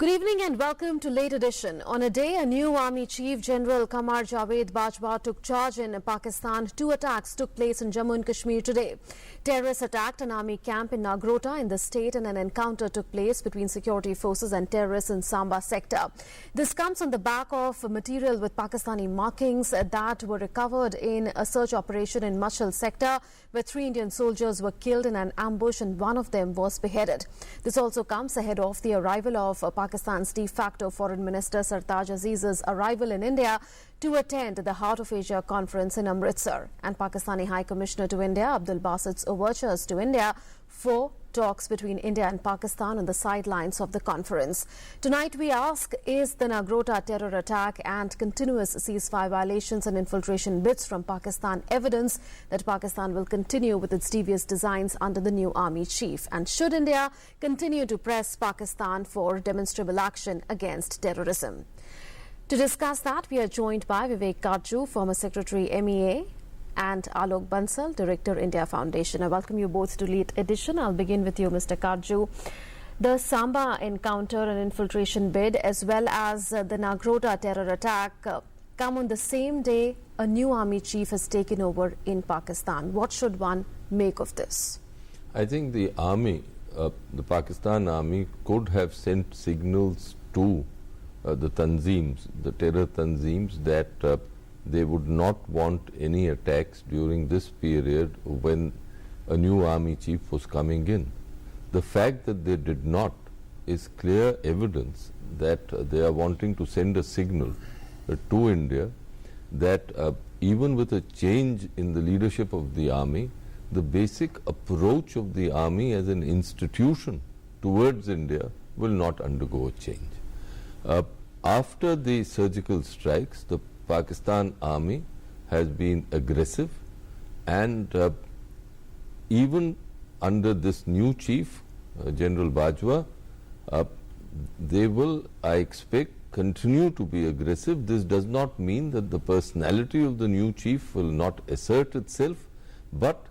Good evening and welcome to Late Edition. On a day, a new Army Chief General Qamar Javed Bajwa took charge in Pakistan. 2 attacks took place in Jammu and Kashmir today. Terrorists attacked an army camp in Nagrota in the state and an encounter took place between security forces and terrorists in Samba sector. This comes on the back of material with Pakistani markings that were recovered in a search operation in Mashal sector where 3 Indian soldiers were killed in an ambush and one of them was beheaded. This also comes ahead of the arrival of Pakistan's de facto Foreign Minister Sartaj Aziz's arrival in India to attend the Heart of Asia conference in Amritsar, and Pakistani High Commissioner to India Abdul Basit's overtures to India for talks between India and Pakistan on the sidelines of the conference. Tonight we ask, is the Nagrota terror attack and continuous ceasefire violations and infiltration bids from Pakistan evidence that Pakistan will continue with its devious designs under the new army chief? And should India continue to press Pakistan for demonstrable action against terrorism? To discuss that, we are joined by Vivek Kajju, former Secretary MEA, and Alok Bansal, Director, India Foundation. I welcome you both to Late Edition. I'll begin with you, Mr. Kajju. The Samba encounter and infiltration bid, as well as the Nagrota terror attack, come on the same day a new army chief has taken over in Pakistan. What should one make of this? I think the army, the Pakistan army, could have sent signals to the tanzeems, the terror tanzeems, that they would not want any attacks during this period when a new army chief was coming in. The fact that they did not is clear evidence that they are wanting to send a signal to India that even with a change in the leadership of the army, the basic approach of the army as an institution towards India will not undergo a change. After the surgical strikes, the Pakistan army has been aggressive, and even under this new chief, General Bajwa, they will, I expect, continue to be aggressive. This does not mean that the personality of the new chief will not assert itself, but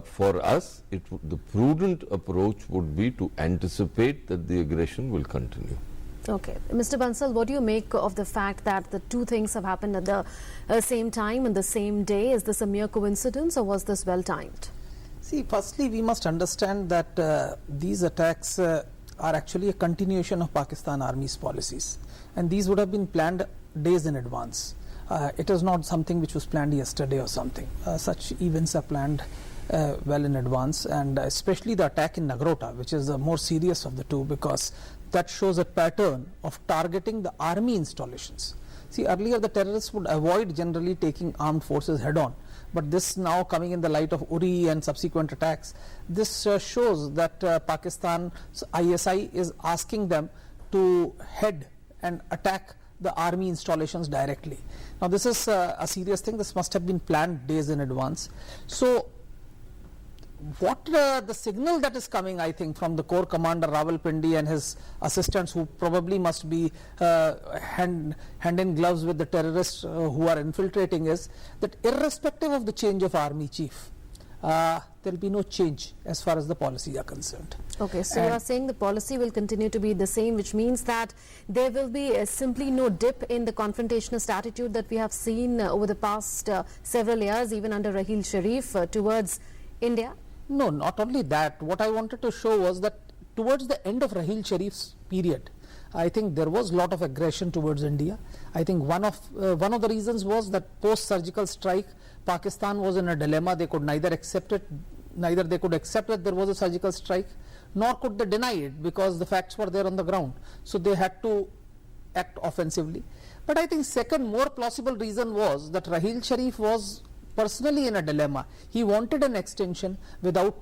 for us, the prudent approach would be to anticipate that the aggression will continue. Okay. Mr. Bansal, what do you make of the fact that the two things have happened at the same time and the same day? Is this a mere coincidence or was this well timed? See, firstly, we must understand that these attacks are actually a continuation of Pakistan Army's policies, and these would have been planned days in advance. It is not something which was planned yesterday or something. Such events are planned well in advance, and especially the attack in Nagrota, which is the more serious of the two, because that shows a pattern of targeting the army installations. See, earlier the terrorists would avoid generally taking armed forces head on, but this now coming in the light of Uri and subsequent attacks, this shows that Pakistan's ISI is asking them to head and attack the army installations directly. Now this is a serious thing. This must have been planned days in advance. So what the signal that is coming, I think, from the Corps Commander Rawalpindi and his assistants, who probably must be hand in gloves with the terrorists who are infiltrating, is that irrespective of the change of army chief, there will be no change as far as the policies are concerned. Okay, so you are saying the policy will continue to be the same, which means that there will be simply no dip in the confrontationist attitude that we have seen over the past several years, even under Raheel Sharif, towards India? No, not only that. What I wanted to show was that towards the end of Raheel Sharif's period, I think there was a lot of aggression towards India. I think one of the reasons was that post-surgical strike, Pakistan was in a dilemma. They could neither accept it, neither they could accept that there was a surgical strike, nor could they deny it, because the facts were there on the ground. So they had to act offensively. But I think second more plausible reason was that Raheel Sharif was personally in a dilemma. He wanted an extension without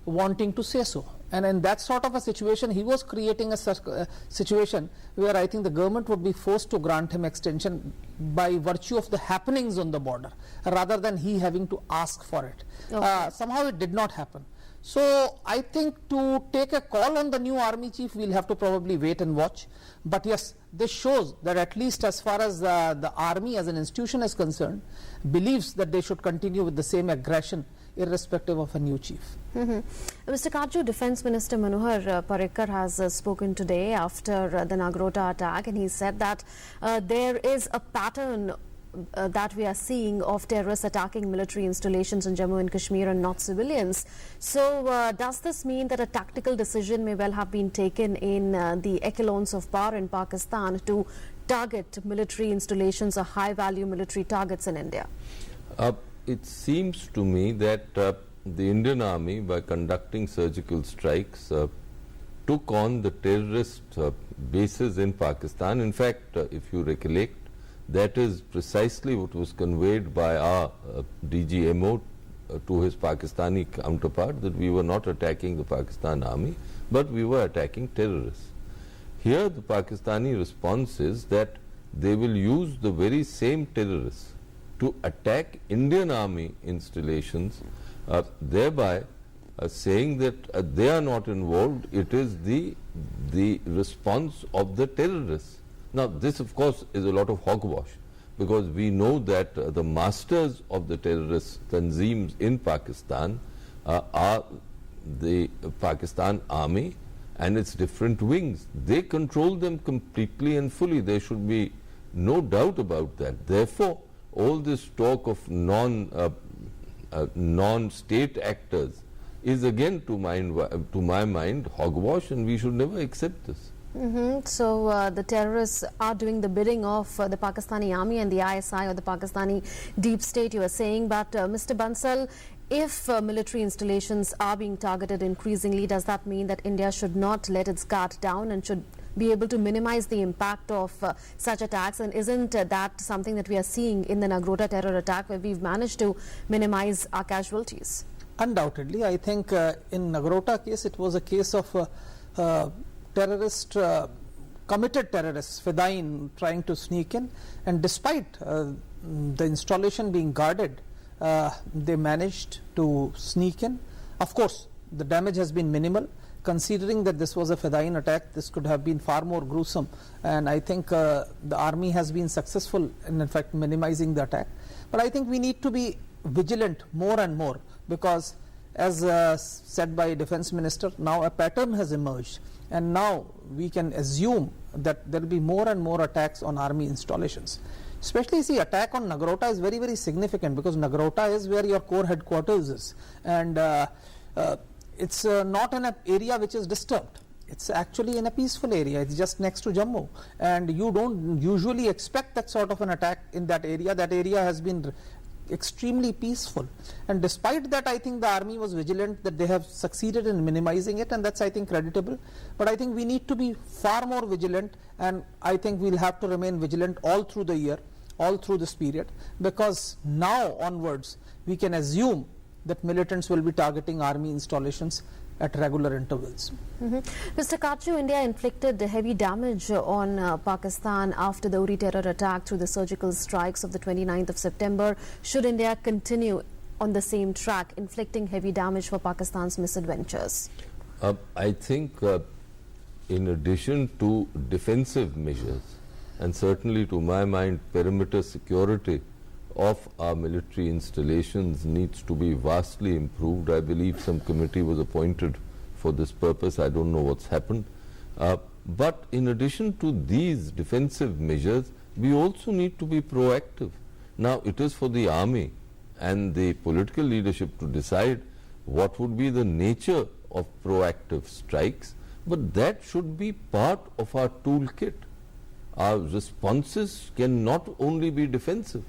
wanting to say so, and in that sort of a situation he was creating a situation where I think the government would be forced to grant him extension by virtue of the happenings on the border, rather than he having to ask for it. Okay. Somehow it did not happen. So I think to take a call on the new army chief, we'll have to probably wait and watch. But yes, this shows that at least as far as the army as an institution is concerned, believes that they should continue with the same aggression irrespective of a new chief. Mr. Kaju, Defence Minister Manohar Parrikar has spoken today after the Nagrota attack, and he said that there is a pattern that we are seeing of terrorists attacking military installations in Jammu and Kashmir and not civilians. So does this mean that a tactical decision may well have been taken in the echelons of power in Pakistan to target military installations or high value military targets in India? It seems to me that the Indian Army, by conducting surgical strikes, took on the terrorist bases in Pakistan. In fact, if you recollect, that is precisely what was conveyed by our DGMO to his Pakistani counterpart, that we were not attacking the Pakistan Army, but we were attacking terrorists. Here the Pakistani response is that they will use the very same terrorists to attack Indian Army installations, thereby saying that they are not involved, it is the response of the terrorists. Now this of course is a lot of hogwash, because we know that the masters of the terrorist tanzeems in Pakistan are the Pakistan Army and its different wings. They control them completely and fully. There should be no doubt about that. Therefore, all this talk of non-state actors is again to my mind hogwash, and we should never accept this. So the terrorists are doing the bidding of the Pakistani Army and the ISI or the Pakistani deep state, you are saying. But Mr. Bansal, if military installations are being targeted increasingly, does that mean that India should not let its guard down and should be able to minimize the impact of such attacks? And isn't that something that we are seeing in the Nagrota terror attack, where we've managed to minimize our casualties? Undoubtedly, I think in Nagrota case, it was a case of committed terrorists, Fedayeen, trying to sneak in, and despite the installation being guarded, they managed to sneak in. Of course, the damage has been minimal. Considering that this was a Fedayeen attack, this could have been far more gruesome, and I think the army has been successful in fact minimizing the attack. But I think we need to be vigilant more and more, because as said by Defence Minister, now a pattern has emerged, and now we can assume that there will be more and more attacks on army installations. Especially, see, attack on Nagrota is very, very significant, because Nagrota is where your core headquarters is, and it's not in an area which is disturbed. It's actually in a peaceful area. It's just next to Jammu, and you don't usually expect that sort of an attack in that area. That area has been extremely peaceful, and despite that, I think the army was vigilant, that they have succeeded in minimizing it, and that's, I think, creditable. But I think we need to be far more vigilant, and I think we'll have to remain vigilant all through the year, all through this period, because now onwards we can assume that militants will be targeting army installations at regular intervals. Mr. Kaju, India inflicted heavy damage on Pakistan after the Uri terror attack through the surgical strikes of the 29th of September. Should India continue on the same track, inflicting heavy damage for Pakistan's misadventures? I think in addition to defensive measures, and certainly to my mind perimeter security of our military installations needs to be vastly improved. I believe some committee was appointed for this purpose. I don't know what's happened. But in addition to these defensive measures, we also need to be proactive. Now, it is for the army and the political leadership to decide what would be the nature of proactive strikes, but that should be part of our toolkit. Our responses can not only be defensive.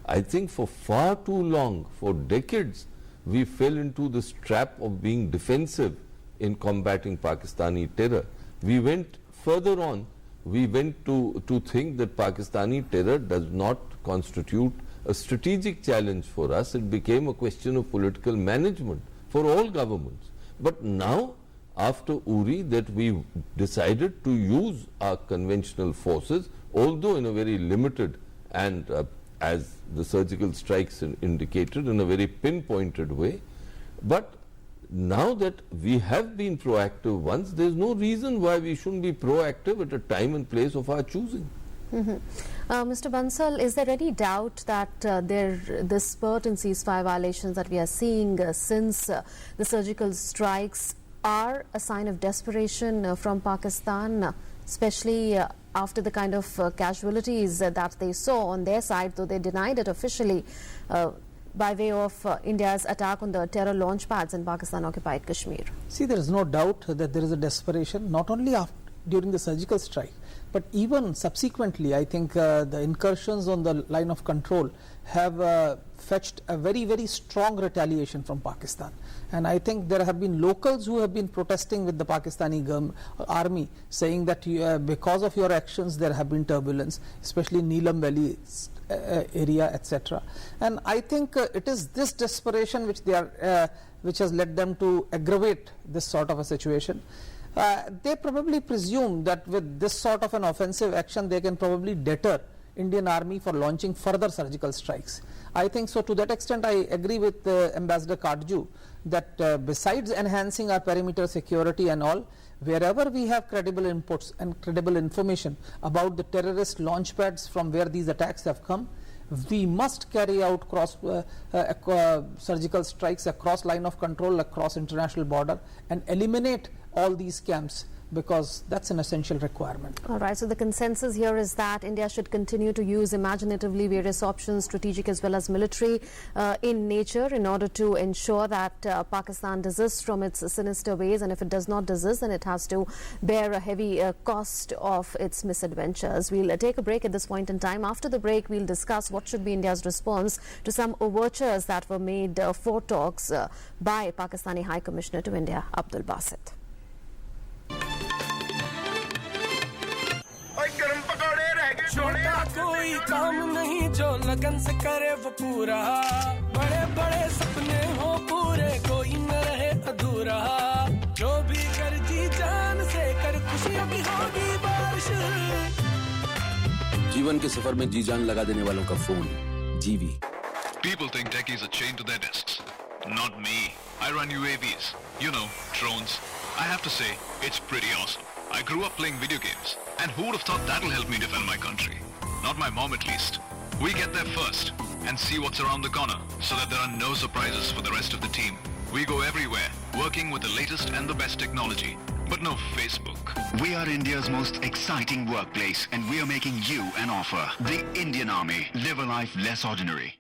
I think for far too long, for decades, we fell into this trap of being defensive in combating Pakistani terror. We went further on. We went to think that Pakistani terror does not constitute a strategic challenge for us. It became a question of political management for all governments. But now, after Uri, that we decided to use our conventional forces, although in a very limited and as the surgical strikes indicated, in a very pinpointed way, but now that we have been proactive once, there is no reason why we shouldn't be proactive at a time and place of our choosing. Mr. Bansal, is there any doubt that this spurt in ceasefire violations that we are seeing since the surgical strikes are a sign of desperation from Pakistan, especially after the kind of casualties that they saw on their side, though they denied it officially, by way of India's attack on the terror launch pads in Pakistan-occupied Kashmir? See, there is no doubt that there is a desperation, not only during the surgical strike, but even subsequently. I think the incursions on the line of control have fetched a very, very strong retaliation from Pakistan. And I think there have been locals who have been protesting with the Pakistani army, saying that because of your actions there have been turbulence, especially Neelam Valley area, etc. And I think it is this desperation which which has led them to aggravate this sort of a situation. They probably presume that with this sort of an offensive action they can probably deter Indian army for launching further surgical strikes. I think so. To that extent, I agree with Ambassador Kardju that besides enhancing our perimeter security and all, wherever we have credible inputs and credible information about the terrorist launch pads from where these attacks have come, we must carry out surgical strikes across line of control, across international border, and eliminate all these camps, because that's an essential requirement. All right, so the consensus here is that India should continue to use imaginatively various options, strategic as well as military in nature, in order to ensure that Pakistan desists from its sinister ways, and if it does not desist, then it has to bear a heavy cost of its misadventures. We'll take a break at this point in time. After the break, we'll discuss what should be India's response to some overtures that were made for talks by Pakistani High Commissioner to India, Abdul Basit. छोटा कोई काम नहीं जो लगन से करे वो पूरा बड़े बड़े सपने हो पूरे कोई न रहे अधूरा जो भी कर जी जान से कर खुशियां भी होगी बारिश जीवन के सफर में जी जान लगा देने वालों का फोन जीवी. People think techies are chained to their desks. Not me. I run UAVs. You know, drones. I have to say, it's pretty awesome. I grew up playing video games, and who would have thought that'll help me defend my country? Not my mom, at least. We get there first and see what's around the corner so that there are no surprises for the rest of the team. We go everywhere, working with the latest and the best technology, but no Facebook. We are India's most exciting workplace, and we are making you an offer. The Indian Army. Live a life less ordinary.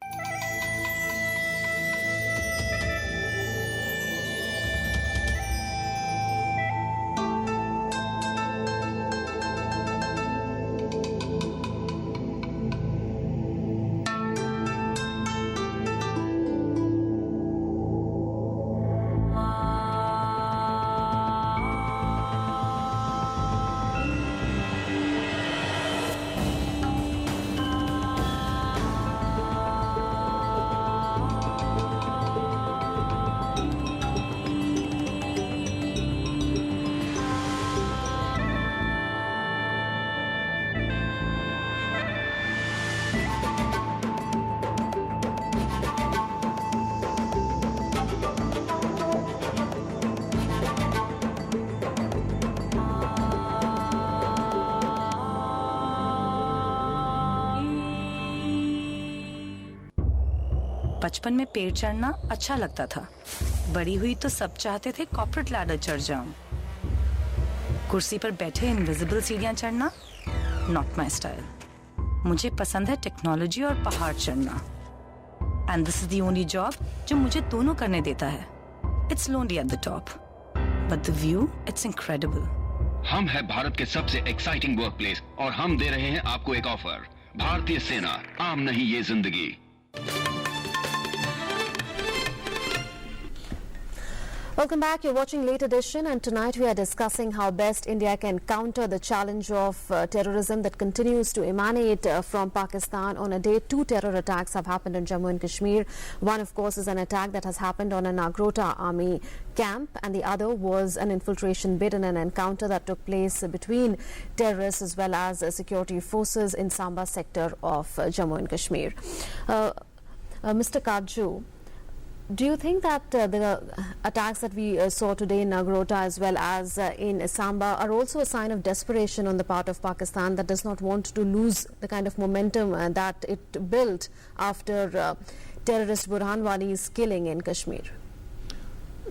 बचपन में पेड़ चढ़ना अच्छा लगता था. बड़ी हुई तो सब चाहते थे कॉर्पोरेट लैडर चढ़ जाऊं. कुर्सी पर बैठे इनविजिबल सीढ़ियां चढ़ना नॉट माय स्टाइल. मुझे पसंद है टेक्नोलॉजी और पहाड़ चढ़ना. And this is the only job जो मुझे दोनों करने देता है. It's lonely at the top but the view it's incredible. हम है भारत के सबसे एक्साइटिंग वर्कप्लेस और हम दे रहे हैं आपको एक ऑफर. भारतीय सेना, आम नहीं ये जिंदगी. Welcome back. You're watching Late Edition, and tonight we are discussing how best India can counter the challenge of terrorism that continues to emanate from Pakistan. On a day, 2 terror attacks have happened in Jammu and Kashmir. One, of course, is an attack that has happened on an Agrota army camp, and the other was an infiltration bid and an encounter that took place between terrorists as well as security forces in Samba sector of Jammu and Kashmir. Mr. Kardju, Do you think that the attacks that we saw today in Nagrota as well as in Samba are also a sign of desperation on the part of Pakistan that does not want to lose the kind of momentum that it built after terrorist Burhan Wani's killing in Kashmir?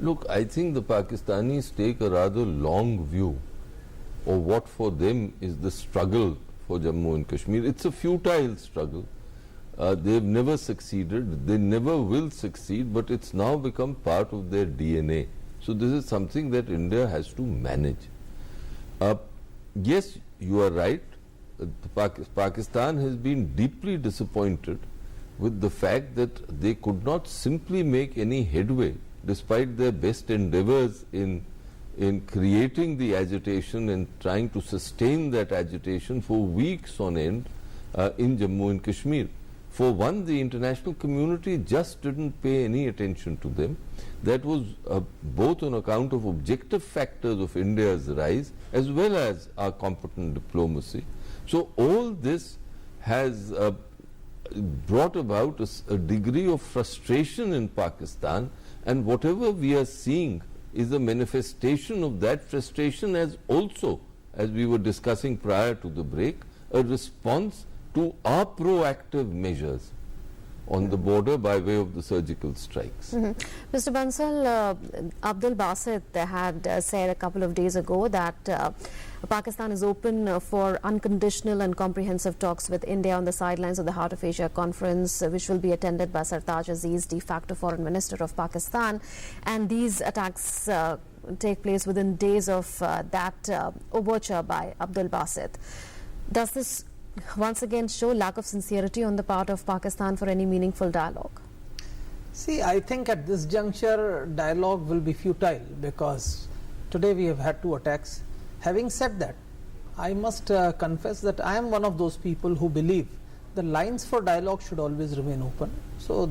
Look, I think the Pakistanis take a rather long view of what for them is the struggle for Jammu and Kashmir. It's a futile struggle. They've never succeeded, they never will succeed, but it's now become part of their DNA. So this is something that India has to manage. Yes, you are right. Pakistan has been deeply disappointed with the fact that they could not simply make any headway despite their best endeavors in creating the agitation and trying to sustain that agitation for weeks on end in Jammu and Kashmir. For one, the international community just didn't pay any attention to them. That was both on account of objective factors of India's rise as well as our competent diplomacy. So all this has brought about a degree of frustration in Pakistan, and whatever we are seeing is a manifestation of that frustration, as also, as we were discussing prior to the break, a response to our proactive measures on the border by way of the surgical strikes. Mr. Bansal, Abdul Basit had said a couple of days ago that Pakistan is open for unconditional and comprehensive talks with India on the sidelines of the Heart of Asia conference, which will be attended by Sartaj Aziz, de facto foreign minister of Pakistan. And these attacks take place within days of that overture by Abdul Basit. Does this once again show lack of sincerity on the part of Pakistan for any meaningful dialogue? See, I think at this juncture dialogue will be futile because today we have had 2 attacks. Having said that, I must confess that I am one of those people who believe the lines for dialogue should always remain open. So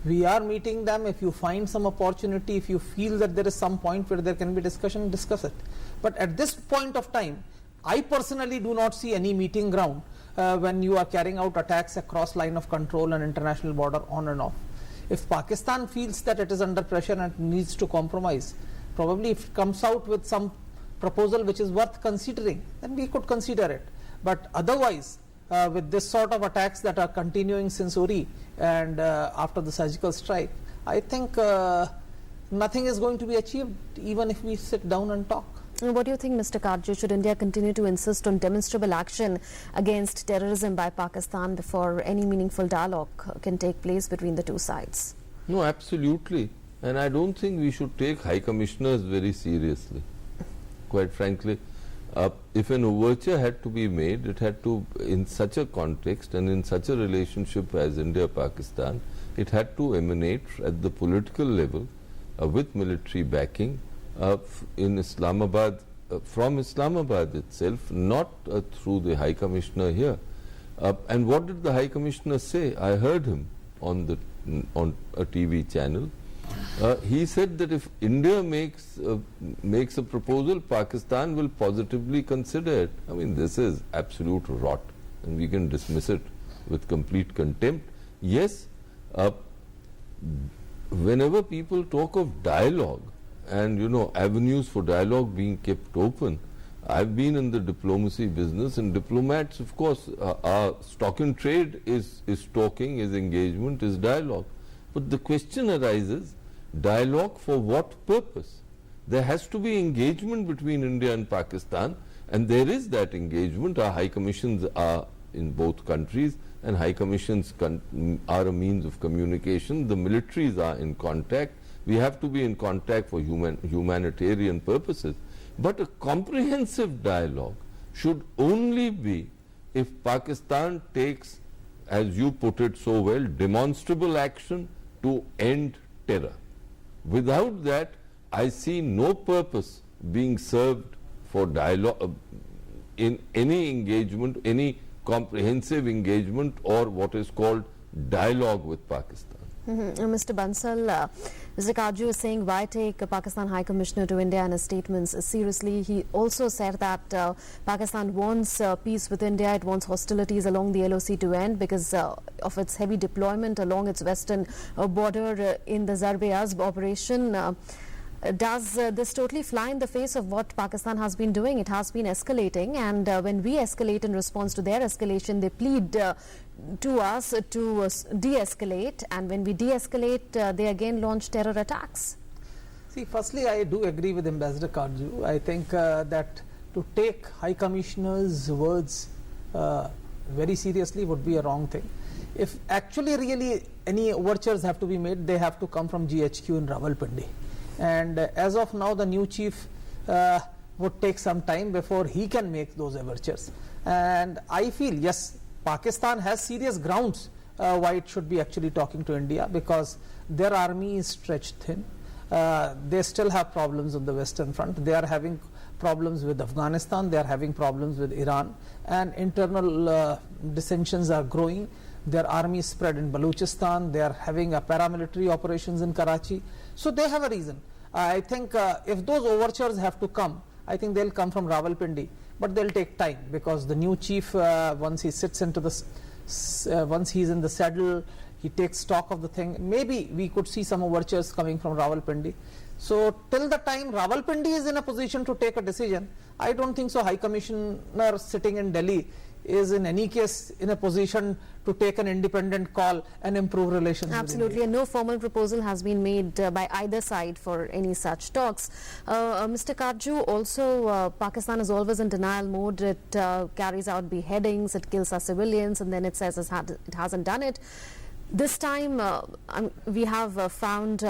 we are meeting them. If you find some opportunity, if you feel that there is some point where there can be discussion, discuss it. But at this point of time, I personally do not see any meeting ground when you are carrying out attacks across line of control and international border on and off. If Pakistan feels that it is under pressure and needs to compromise, probably if it comes out with some proposal which is worth considering, then we could consider it. But otherwise, with this sort of attacks that are continuing since Uri and after the surgical strike, I think nothing is going to be achieved even if we sit down and talk. What do you think, Mr. Karju? Should India continue to insist on demonstrable action against terrorism by Pakistan before any meaningful dialogue can take place between the two sides? No, absolutely. And I don't think we should take high commissioners very seriously. Quite frankly, if an overture had to be made, it had to, in such a context and in such a relationship as India-Pakistan, it had to emanate at the political level with military backing in Islamabad, from Islamabad itself, not through the High Commissioner here. And what did the High Commissioner say? I heard him on a TV channel. He said that if India makes a proposal, Pakistan will positively consider it. I mean, this is absolute rot, and we can dismiss it with complete contempt. Yes, whenever people talk of dialogue and avenues for dialogue being kept open, I've been in the diplomacy business, and diplomats, of course, our stock in trade is talking, is engagement, is dialogue. But the question arises, dialogue for what purpose? There has to be engagement between India and Pakistan, and there is that engagement. Our high commissions are in both countries, and high commissions are a means of communication. The militaries are in contact. We have to be in contact for humanitarian purposes. But a comprehensive dialogue should only be if Pakistan takes, as you put it so well, demonstrable action to end terror. Without that, I see no purpose being served for dialogue in any engagement, any comprehensive engagement or what is called dialogue with Pakistan. Mr. Bansal, Mr. Kaju is saying, why take Pakistan High Commissioner to India and his statements seriously? He also said that Pakistan wants peace with India. It wants hostilities along the LOC to end because of its heavy deployment along its western border in the Zarb-e-Azb operation. Does this totally fly in the face of what Pakistan has been doing? It has been escalating, and when we escalate in response to their escalation, they plead to us to de-escalate, and when we de-escalate, they again launch terror attacks. See, firstly, I do agree with Ambassador Karju. I think that to take High Commissioner's words very seriously would be a wrong thing. If actually really any overtures have to be made, they have to come from GHQ in Rawalpindi. And as of now, the new chief would take some time before he can make those overtures. And I feel, yes, Pakistan has serious grounds why it should be actually talking to India, because their army is stretched thin. They still have problems on the Western Front. They are having problems with Afghanistan. They are having problems with Iran. And internal dissensions are growing. Their army is spread in Balochistan. They are having paramilitary operations in Karachi. So they have a reason. I think if those overtures have to come, I think they'll come from Rawalpindi, but they'll take time, because the new chief, once he sits into the, once he's in the saddle, he takes stock of the thing. Maybe we could see some overtures coming from Rawalpindi. So till the time Rawalpindi is in a position to take a decision, I don't think so High Commissioner sitting in Delhi is in any case in a position to take an independent call and improve relations. Absolutely, and no formal proposal has been made by either side for any such talks. Mr. Karju, also Pakistan is always in denial mode. It carries out beheadings, it kills our civilians, and then it says it hasn't done it. This time we have found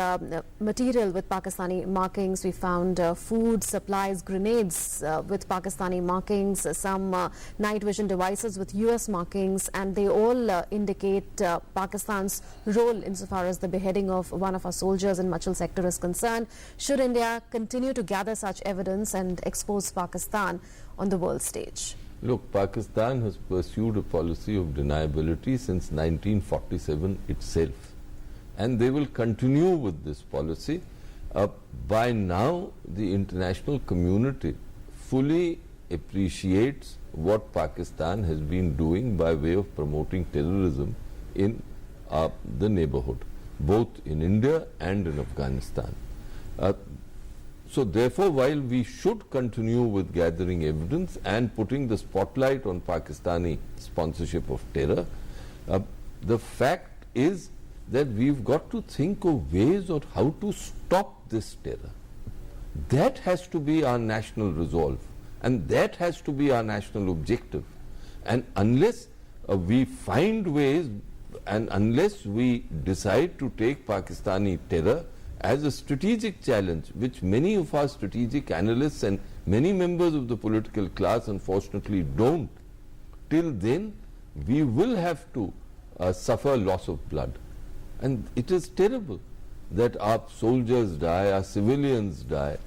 material with Pakistani markings. We found food, supplies, grenades with Pakistani markings, some night vision devices with US markings, and they all indicate Pakistan's role insofar as the beheading of one of our soldiers in Machal sector is concerned. Should India continue to gather such evidence and expose Pakistan on the world stage? Look, Pakistan has pursued a policy of deniability since 1947 itself, and they will continue with this policy. By now, the international community fully appreciates what Pakistan has been doing by way of promoting terrorism in the neighborhood, both in India and in Afghanistan. So therefore, while we should continue with gathering evidence and putting the spotlight on Pakistani sponsorship of terror, the fact is that we've got to think of ways of how to stop this terror. That has to be our national resolve, and that has to be our national objective. And unless we find ways, and unless we decide to take Pakistani terror as a strategic challenge, which many of our strategic analysts and many members of the political class unfortunately don't, till then we will have to suffer loss of blood. And it is terrible that our soldiers die, our civilians die.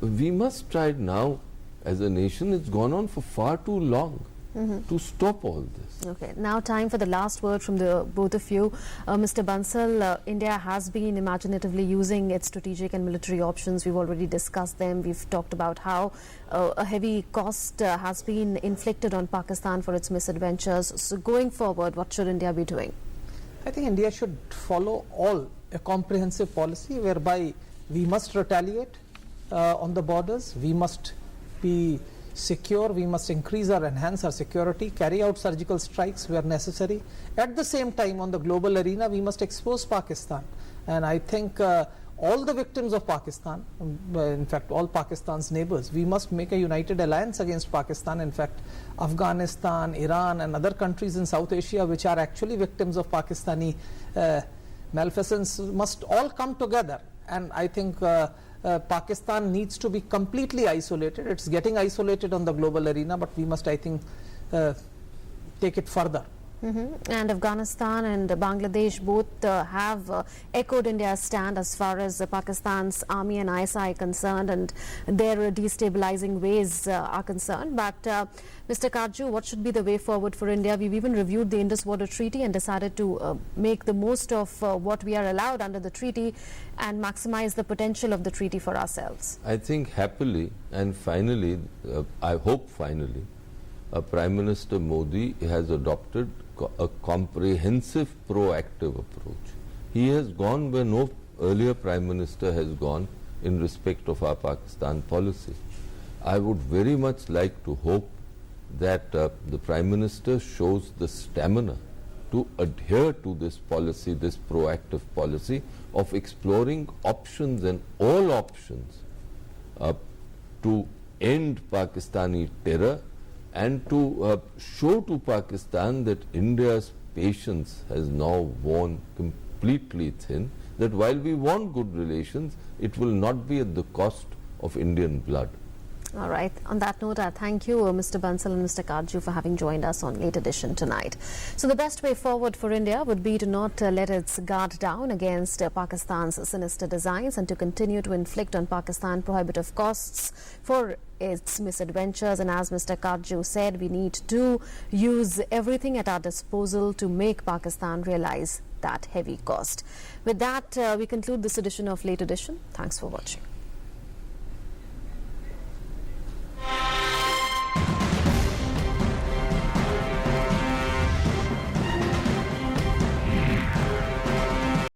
We must try now as a nation. It's gone on for far too long to stop all this. Okay, now time for the last word from the both of you. Mr. Bansal, India has been imaginatively using its strategic and military options. We've already discussed them. We've talked about how a heavy cost has been inflicted on Pakistan for its misadventures. So going forward, what should India be doing? I think India should follow a comprehensive policy whereby we must retaliate on the borders, we must be secure, we must increase or enhance our security, carry out surgical strikes where necessary. At the same time, on the global arena, we must expose Pakistan. And I think all the victims of Pakistan, in fact all Pakistan's neighbors, we must make a united alliance against Pakistan. In fact, Afghanistan, Iran and other countries in South Asia which are actually victims of Pakistani malfeasance must all come together. And I think Pakistan needs to be completely isolated. It's getting isolated on the global arena, but we must, I think, take it further And Afghanistan and Bangladesh both have echoed India's stand as far as Pakistan's army and ISI are concerned, and their destabilizing ways are concerned. But Mr. Karju, what should be the way forward for India? We've even reviewed the Indus Water Treaty and decided to make the most of what we are allowed under the treaty and maximize the potential of the treaty for ourselves. I think happily and finally, I hope finally, Prime Minister Modi has adopted a comprehensive, proactive approach. He has gone where no earlier Prime Minister has gone in respect of our Pakistan policy. I would very much like to hope that the Prime Minister shows the stamina to adhere to this policy, this proactive policy of exploring options and all options to end Pakistani terror and to show to Pakistan that India's patience has now worn completely thin, that while we want good relations, it will not be at the cost of Indian blood. All right. On that note, I thank you, Mr. Bansal and Mr. Karju, for having joined us on Late Edition tonight. So the best way forward for India would be to not let its guard down against Pakistan's sinister designs and to continue to inflict on Pakistan prohibitive costs for its misadventures. And as Mr. Karju said, we need to use everything at our disposal to make Pakistan realize that heavy cost. With that, we conclude this edition of Late Edition. Thanks for watching.